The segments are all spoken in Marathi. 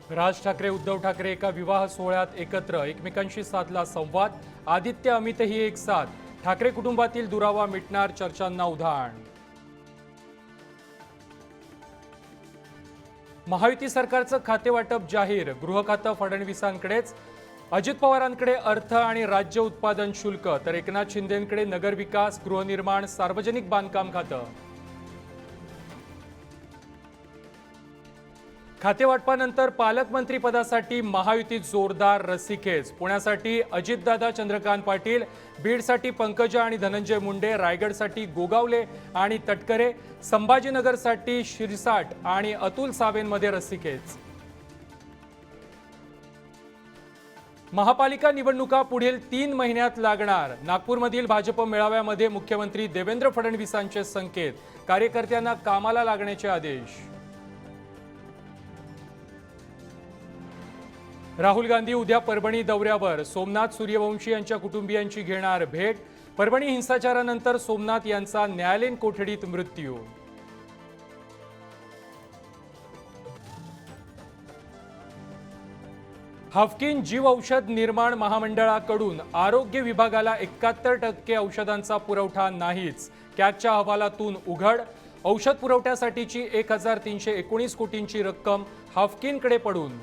राज ठाकरे उद्धव ठाकरे एका विवाह सोहळ्यात एकत्र, एकमेकांशी साधला संवाद. आदित्य अमितही एक साथ. ठाकरे कुटुंबातील दुरावा मिटणार, चर्चांना उधाण. महायुती सरकारचं खातेवाटप जाहीर. गृह खातं फडणवीसांकडेच, अजित पवारांकडे अर्थ आणि राज्य उत्पादन शुल्क, तर एकनाथ शिंदेंकडे नगरविकास, गृहनिर्माण, सार्वजनिक बांधकाम खातं. खातेवाटपानंतर पालकमंत्री पदासाठी महायुतीत जोरदार रस्सीखेच. पुण्यासाठी अजितदादा, चंद्रकांत पाटील, बीडसाठी पंकजा आणि धनंजय मुंडे, रायगडसाठी गोगावले आणि तटकरे, संभाजीनगरसाठी शिरसाट आणि अतुल सावेंमध्ये रस्सीखेच. महापालिका निवडणुका पुढील 3 महिन्यात लागणार. नागपूरमधील भाजप मेळाव्यामध्ये मुख्यमंत्री देवेंद्र फडणवीसांचे संकेत. कार्यकर्त्यांना कामाला लागण्याचे आदेश. राहुल गांधी उद्या परभणी दौऱ्यावर. सोमनाथ सूर्यवंशी यांच्या कुटुंबियांची घेणार भेट. परभणी हिंसाचारानंतर सोमनाथ यांचा न्यायालयीन कोठडीत मृत्यू. हाफकिन जीव औषध निर्माण महामंडळाकडून आरोग्य विभागाला 71% औषधांचा पुरवठा नाहीच. कॅगच्या अहवालातून उघड. औषध पुरवठ्यासाठीची 1319 कोटींची रक्कम हाफकिनकडे पडून.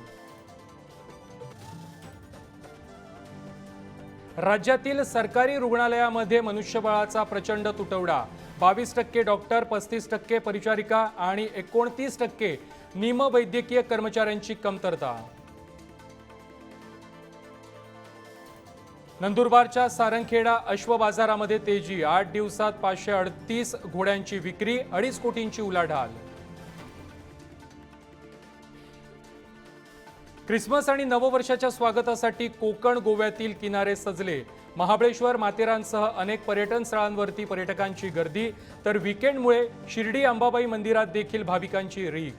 राज्यातील सरकारी रुग्णालयामध्ये मनुष्यबळाचा प्रचंड तुटवडा. 22% डॉक्टर, 35% परिचारिका आणि 29% निमवैद्यकीय कर्मचाऱ्यांची कमतरता. नंदुरबारच्या सारंगखेडा अश्व बाजारामध्ये तेजी. 8 दिवसात 538 घोड्यांची विक्री, 2.5 कोटींची उलाढाल. क्रिसमस आणि नववर्षाच्या स्वागतासाठी कोकण गोव्यातील किनारे सजले. महाबळेश्वर, माथेरानसह अनेक पर्यटन स्थळांवरती पर्यटकांची गर्दी, तर वीकेंडमुळे शिर्डी अंबाबाई मंदिरात देखील भाविकांची रीघ.